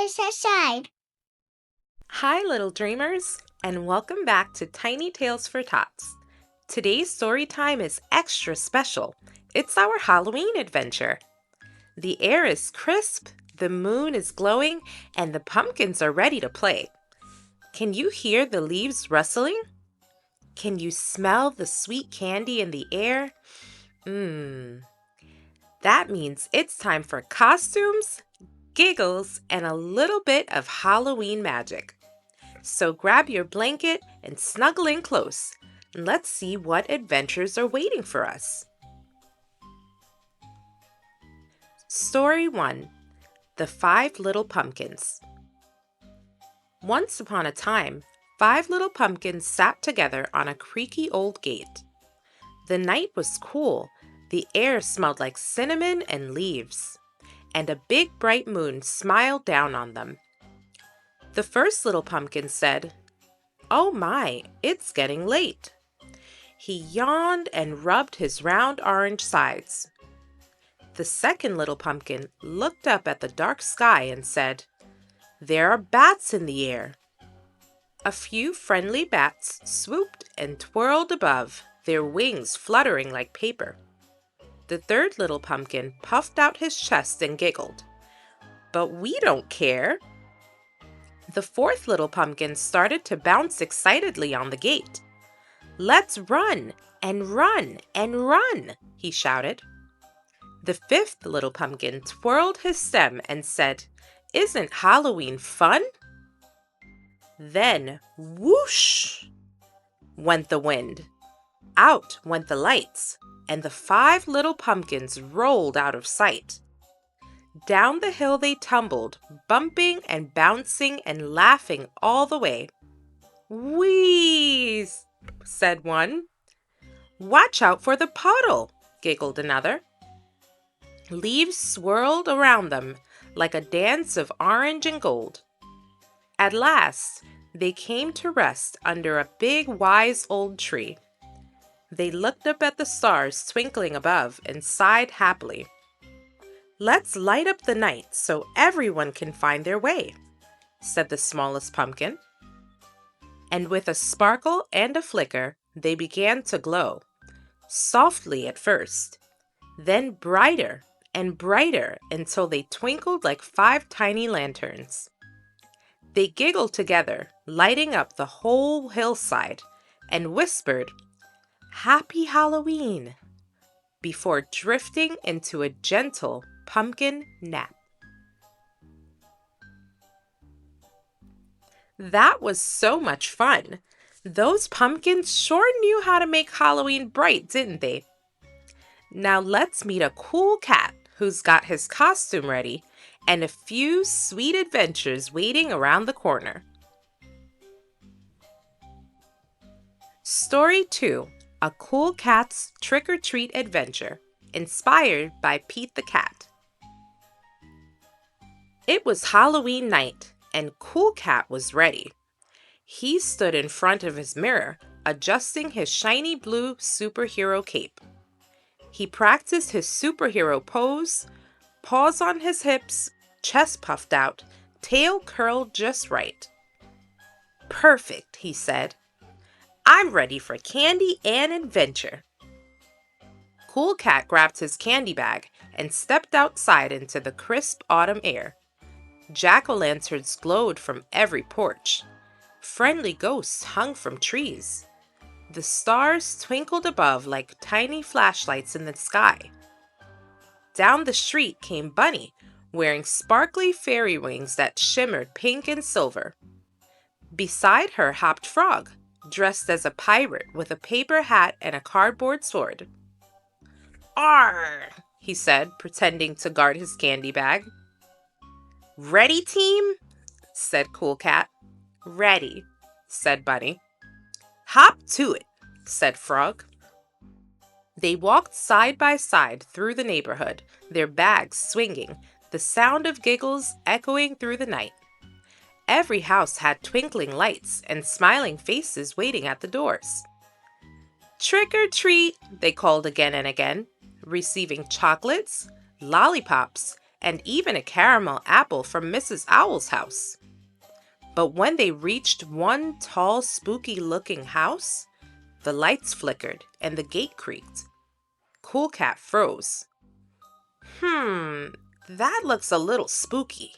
toddlers aside. Hi, little dreamers, and welcome back to Tiny Tales for Tots. Today's story time is extra special. It's our Halloween adventure. The air is crisp, the moon is glowing, and the pumpkins are ready to play. Can you hear the leaves rustling? Can you smell the sweet candy in the air? That means it's time for costumes, giggles, and a little bit of Halloween magic. So grab your blanket and snuggle in close. Let's see what adventures are waiting for us. Story 1. The 5 Little Pumpkins. Once upon a time, 5 little pumpkins sat together on a creaky old gate. The night was cool. The air smelled like cinnamon and leaves, and a big bright moon smiled down on them. The first little pumpkin said, "Oh my, it's getting late." He yawned and rubbed his round orange sides. The second little pumpkin looked up at the dark sky and said, "There are bats in the air." A few friendly bats swooped and twirled above, their wings fluttering like paper. The third little pumpkin puffed out his chest and giggled. "But we don't care." The fourth little pumpkin started to bounce excitedly on the gate. "Let's run and run and run," he shouted. The fifth little pumpkin twirled his stem and said, "Isn't Halloween fun?" Then, whoosh, went the wind. Out went the lights, and the 5 little pumpkins rolled out of sight. Down the hill they tumbled, bumping and bouncing and laughing all the way. "Whee!" said one. "Watch out for the puddle," giggled another. Leaves swirled around them like a dance of orange and gold. At last, they came to rest under a big, wise old tree. They looked up at the stars twinkling above and sighed happily. "Let's light up the night so everyone can find their way," said the smallest pumpkin. And with a sparkle and a flicker, they began to glow, softly at first, then brighter and brighter until they twinkled like 5 tiny lanterns. They giggled together, lighting up the whole hillside, and whispered, "Happy Halloween," before drifting into a gentle pumpkin nap. That was so much fun. Those pumpkins sure knew how to make Halloween bright, didn't they? Now let's meet a cool cat who's got his costume ready and a few sweet adventures waiting around the corner. Story 2. A Cool Cat's Trick-or-Treat Adventure, inspired by Pete the Cat. It was Halloween night, and Cool Cat was ready. He stood in front of his mirror, adjusting his shiny blue superhero cape. He practiced his superhero pose, paws on his hips, chest puffed out, tail curled just right. "Perfect," he said. "I'm ready for candy and adventure." Cool Cat grabbed his candy bag and stepped outside into the crisp autumn air. Jack-o'-lanterns glowed from every porch. Friendly ghosts hung from trees. The stars twinkled above like tiny flashlights in the sky. Down the street came Bunny, wearing sparkly fairy wings that shimmered pink and silver. Beside her hopped Frog, dressed as a pirate with a paper hat and a cardboard sword. "Arr!" he said, pretending to guard his candy bag. "Ready, team?" said Cool Cat. "Ready," said Bunny. "Hop to it," said Frog. They walked side by side through the neighborhood, their bags swinging, the sound of giggles echoing through the night. Every house had twinkling lights and smiling faces waiting at the doors. "Trick or treat," they called again and again, receiving chocolates, lollipops, and even a caramel apple from Mrs. Owl's house. But when they reached one tall, spooky-looking house, the lights flickered and the gate creaked. Cool Cat froze. That looks a little spooky.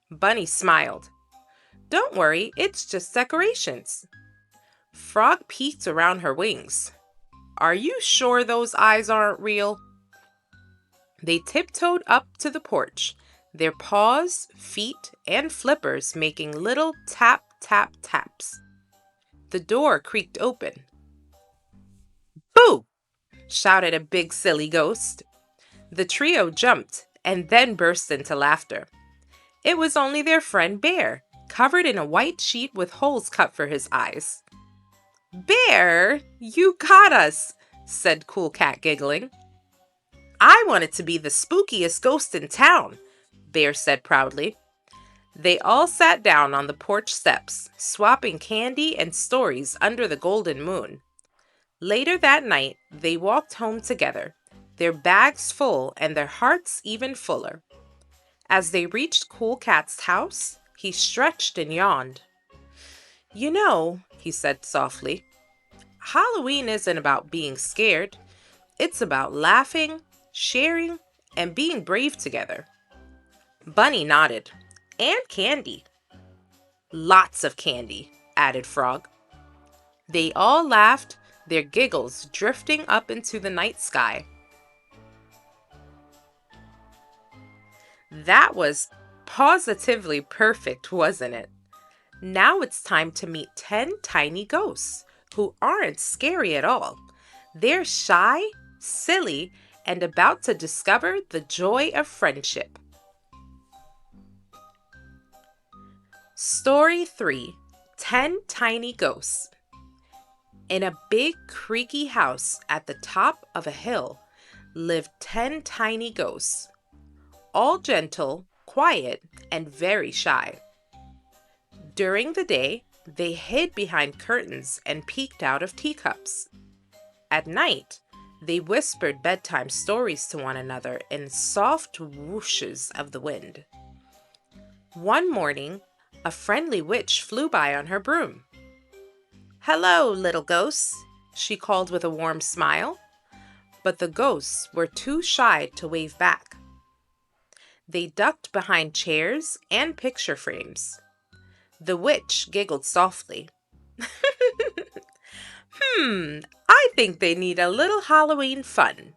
Bunny smiled. Don't worry, it's just decorations. Frog peeked around her wings. Are you sure those eyes aren't real? They tiptoed up to the porch, their paws, feet, and flippers making little tap, tap, taps. The door creaked open. Boo! Shouted a big silly ghost. The trio jumped and then burst into laughter. It was only their friend Bear, covered in a white sheet with holes cut for his eyes. Bear, you got us, said Cool Cat, giggling. I wanted to be the spookiest ghost in town, Bear said proudly. They all sat down on the porch steps, swapping candy and stories under the golden moon. Later that night, they walked home together, their bags full and their hearts even fuller. As they reached Cool Cat's house, he stretched and yawned. You know, he said softly, Halloween isn't about being scared. It's about laughing, sharing, and being brave together. Bunny nodded. And candy. Lots of candy, added Frog. They all laughed, their giggles drifting up into the night sky. That was positively perfect, wasn't it? Now it's time to meet 10 tiny ghosts who aren't scary at all. They're shy, silly, and about to discover the joy of friendship. Story 3, 10 Tiny Ghosts. In a big creaky house at the top of a hill lived 10 tiny ghosts, all gentle, quiet, and very shy. During the day, they hid behind curtains and peeked out of teacups. At night, they whispered bedtime stories to one another in soft whooshes of the wind. One morning, a friendly witch flew by on her broom. "Hello, little ghosts," she called with a warm smile. But the ghosts were too shy to wave back. They ducked behind chairs and picture frames. The witch giggled softly. I think they need a little Halloween fun."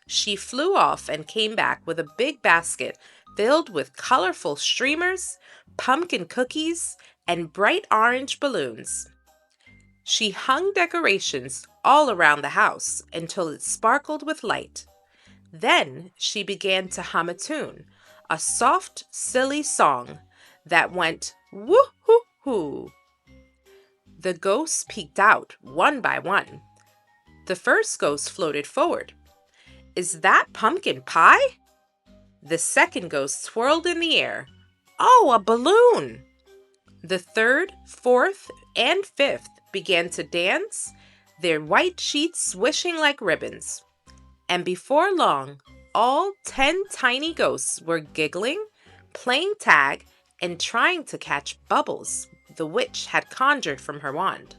She flew off and came back with a big basket filled with colorful streamers, pumpkin cookies, and bright orange balloons. She hung decorations all around the house until it sparkled with light. Then she began to hum a tune, a soft, silly song that went woo-hoo-hoo. The ghosts peeked out one by one. The first ghost floated forward. "Is that pumpkin pie?" The second ghost swirled in the air. "Oh, a balloon!" The third, fourth, and fifth began to dance, their white sheets swishing like ribbons. And before long, all 10 tiny ghosts were giggling, playing tag, and trying to catch bubbles the witch had conjured from her wand.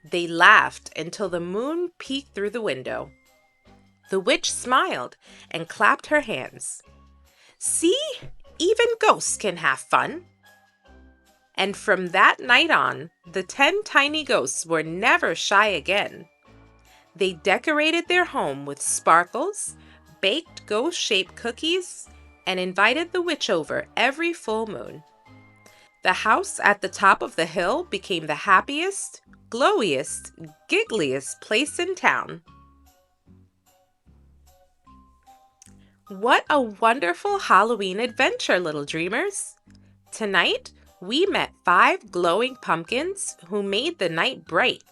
They laughed until the moon peeked through the window. The witch smiled and clapped her hands. "See? Even ghosts can have fun." And from that night on, the 10 tiny ghosts were never shy again. They decorated their home with sparkles, baked ghost-shaped cookies, and invited the witch over every full moon. The house at the top of the hill became the happiest, glowiest, giggliest place in town. What a wonderful Halloween adventure, little dreamers! Tonight, we met 5 glowing pumpkins who made the night bright,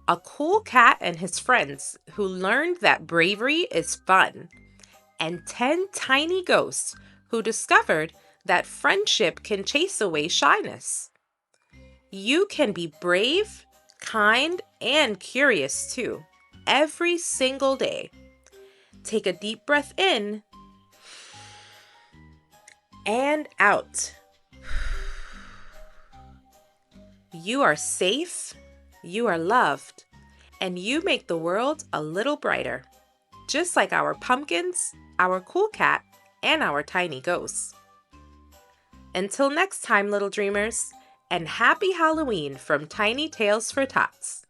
a cool cat and his friends who learned that bravery is fun, and 10 tiny ghosts who discovered that friendship can chase away shyness. You can be brave, kind, and curious too, every single day. Take a deep breath in And out. You are safe, you are loved, and you make the world a little brighter, just like our pumpkins, our cool cat, and our tiny ghosts. Until next time, little dreamers, and happy Halloween from Tiny Tales for Tots.